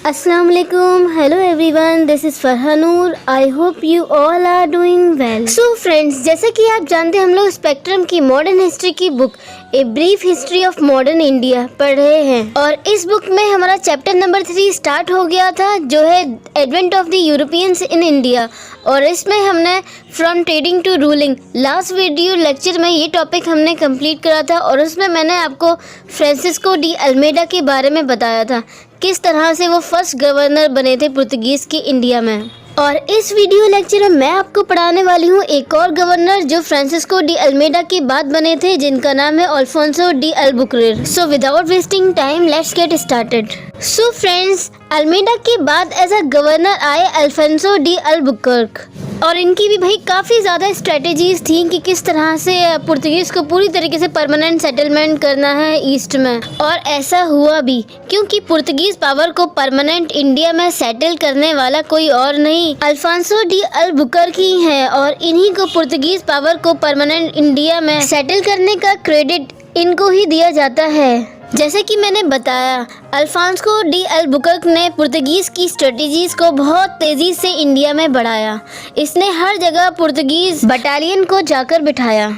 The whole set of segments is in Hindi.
अस्सलाम वालेकुम, hello everyone, this is Farhanoor. I hope you all are doing well. So friends, जैसे कि आप जानते हैं, हम लोग स्पेक्ट्रम की मॉडर्न हिस्ट्री की book a brief history of modern India पढ़ रहे हैं और इस बुक में हमारा चैप्टर नंबर 3 स्टार्ट हो गया था, जो है advent of the Europeans in India. और इसमें हमने from trading to ruling last video lecture में ये टॉपिक हमने कंप्लीट करा था और उसमें मैंने आपको फ्रांसिस्को डी अल्मेडा के बारे में बताया था, किस तरह से वो फर्स्ट गवर्नर बने थे पुर्तगीज़ की इंडिया में। और इस वीडियो लेक्चर में मैं आपको पढ़ाने वाली हूँ एक और गवर्नर जो फ्रांसिस्को डी अल्मेडा के बाद बने थे, जिनका नाम है Alfonso de Albuquerque. So without wasting time let's get started. So friends, Almeida के बाद एज अ गवर्नर आए अल्फोंसो डी अल्बुकर्क और इनकी भी भाई काफ़ी ज़्यादा स्ट्रेटजीज थी कि किस तरह से पुर्तगीज़ को पूरी तरीके से परमानेंट सेटलमेंट करना है ईस्ट में। और ऐसा हुआ भी, क्योंकि पुर्तगीज़ पावर को परमानेंट इंडिया में सेटल करने वाला कोई और नहीं अल्फोंसो डी अल्बुकर्क ही है और इन्हीं को पुर्तगीज़ पावर को परमानेंट इंडिया में सेटल करने का क्रेडिट इनको ही दिया जाता है। जैसे कि मैंने बताया, अल्फोंसो डी अल्बुकर्क ने पुर्तगीज़ की स्ट्रेटजीज को बहुत तेज़ी से इंडिया में बढ़ाया। इसने हर जगह पुर्तगीज़ बटालियन को जाकर बिठाया।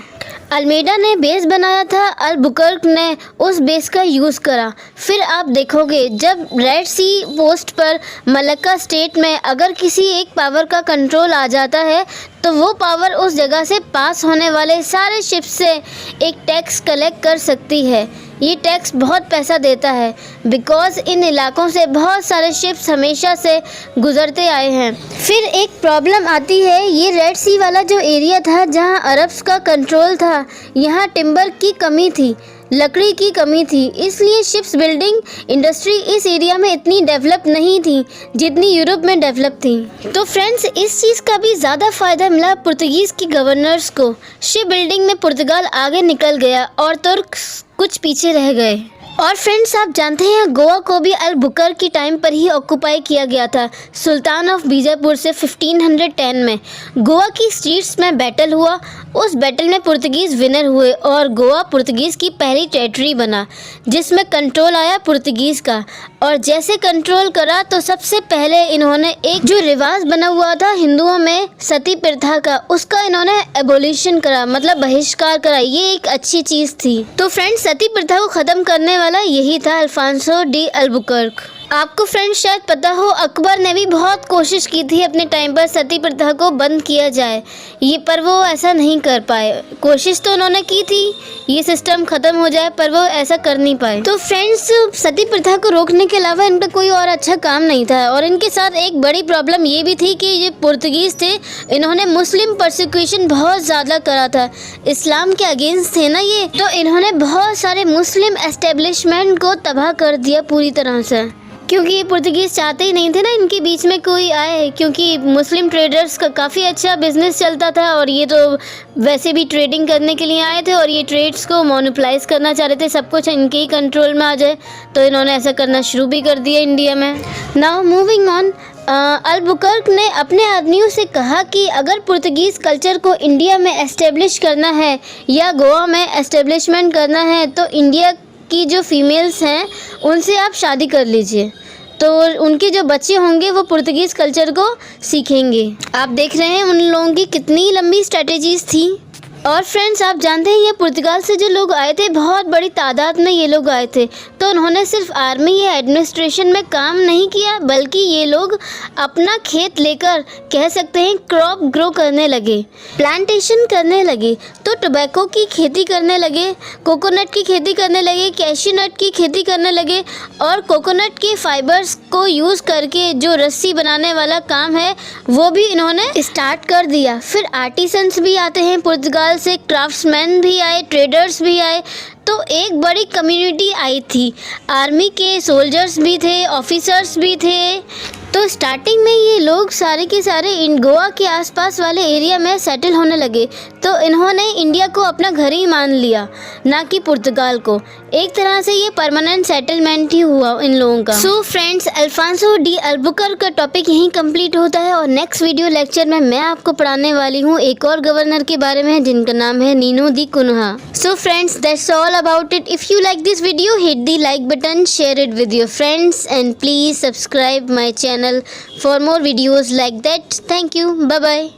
अल्मेडा ने बेस बनाया था, अल्बुकर्क ने उस बेस का यूज़ करा। फिर आप देखोगे, जब रेड सी पोस्ट पर मलक्का स्टेट में अगर किसी एक पावर का कंट्रोल आ जाता है तो वो पावर उस जगह से पास होने वाले सारे शिप्स से एक टैक्स कलेक्ट कर सकती है। ये टैक्स बहुत पैसा देता है बिकॉज इन इलाकों से बहुत सारे शिप्स हमेशा से गुजरते आए हैं। फिर एक प्रॉब्लम आती है, ये रेड सी वाला जो एरिया था जहाँ अरब्स का कंट्रोल था, यहाँ टिम्बर की कमी थी, लकड़ी की कमी थी, इसलिए शिप्स बिल्डिंग इंडस्ट्री इस एरिया में इतनी डेवलप नहीं थी जितनी यूरोप में डेवलप थी। तो फ्रेंड्स, इस चीज़ का भी ज़्यादा फ़ायदा मिला पुर्तगीज़ की गवर्नर्स को। शिप बिल्डिंग में पुर्तगाल आगे निकल गया और तुर्क्स कुछ पीछे रह गए। और फ्रेंड्स, आप जानते हैं गोवा को भी अल्बुकर्क की टाइम पर ही ऑक्युपाई किया गया था, सुल्तान ऑफ बीजापुर से 1510 में। गोवा की स्ट्रीट्स में बैटल हुआ, उस बैटल में पुर्तगीज़ विनर हुए और गोवा पुर्तगीज़ की पहली टेरिटरी बना जिसमें कंट्रोल आया पुर्तगीज़ का। और जैसे कंट्रोल करा तो सबसे पहले इन्होंने एक जो रिवाज बना हुआ था हिंदुओं में सती प्रथा का, उसका इन्होंने एबोलिशन करा, मतलब बहिष्कार करा। ये एक अच्छी चीज़ थी। तो फ्रेंड्स, सती प्रथा को ख़त्म करने वाला यही था अल्फोंसो डी अल्बुकर्क। आपको फ्रेंड्स शायद पता हो, अकबर ने भी बहुत कोशिश की थी अपने टाइम पर सती प्रथा को बंद किया जाए, पर वो ऐसा नहीं कर पाए। कोशिश तो उन्होंने की थी ये सिस्टम ख़त्म हो जाए, पर वो ऐसा कर नहीं पाए। तो फ्रेंड्स, सती प्रथा को रोकने के अलावा इनका कोई और अच्छा काम नहीं था। और इनके साथ एक बड़ी प्रॉब्लम ये भी थी कि ये पुर्तगीज़ थे, इन्होंने मुस्लिम परसिक्यूशन बहुत ज़्यादा करा था, इस्लाम के अगेंस्ट थे ना ये, तो इन्होंने बहुत सारे मुस्लिम एस्टेब्लिशमेंट को तबाह कर दिया पूरी तरह से, क्योंकि ये पुर्तगीज़ चाहते ही नहीं थे ना इनके बीच में कोई आए, क्योंकि मुस्लिम ट्रेडर्स का काफ़ी अच्छा बिजनेस चलता था और ये तो वैसे भी ट्रेडिंग करने के लिए आए थे और ये ट्रेड्स को मोनोपलाइज करना चाह रहे थे, सब कुछ इनके ही कंट्रोल में आ जाए, तो इन्होंने ऐसा करना शुरू भी कर दिया इंडिया में। नाउ मूविंग ऑन, अल्बुकर्क ने अपने आदमियों से कहा कि अगर पुर्तगीज़ कल्चर को इंडिया में एस्टेब्लिश करना है या गोवा में एस्टेब्लिशमेंट करना है तो इंडिया की जो फीमेल्स हैं उनसे आप शादी कर लीजिए, तो उनके जो बच्चे होंगे वो पुर्तगीज़ कल्चर को सीखेंगे। आप देख रहे हैं उन लोगों की कितनी लंबी स्ट्रेटजीज थी। और फ्रेंड्स, आप जानते हैं ये पुर्तगाल से जो लोग आए थे, बहुत बड़ी तादाद में ये लोग आए थे, तो उन्होंने सिर्फ आर्मी या एडमिनिस्ट्रेशन में काम नहीं किया, बल्कि ये लोग अपना खेत लेकर कह सकते हैं क्रॉप ग्रो करने लगे, प्लांटेशन करने लगे। तो टोबैको की खेती करने लगे, कोकोनट की खेती करने लगे, कैश्यू नट की खेती करने लगे और कोकोनट के फाइबर्स को यूज़ करके जो रस्सी बनाने वाला काम है वो भी इन्होंने स्टार्ट कर दिया। फिर आर्टिसंस भी आते हैं पुर्तगाल से, क्राफ्ट्समैन भी आए, ट्रेडर्स भी आए, तो एक बड़ी कम्युनिटी आई थी। आर्मी के सोल्जर्स भी थे, ऑफिसर्स भी थे। तो स्टार्टिंग में ये लोग सारे के सारे इन गोवा के आसपास वाले एरिया में सेटल होने लगे, तो इन्होंने इंडिया को अपना घर ही मान लिया, ना कि पुर्तगाल को, एक तरह से ये परमानेंट सेटलमेंट ही हुआ इन लोगों का। So friends, Alfonso de Albuquerque का टॉपिक यहीं कंप्लीट होता है और नेक्स्ट वीडियो लेक्चर में मैं आपको पढ़ाने वाली हूँ एक और गवर्नर के बारे में जिनका नाम है Nino da Cunha. So friends, that's all about it. If you like this video, hit the like button, share it with your friends, and please subscribe my channel for more videos like that. Thank you. Bye bye.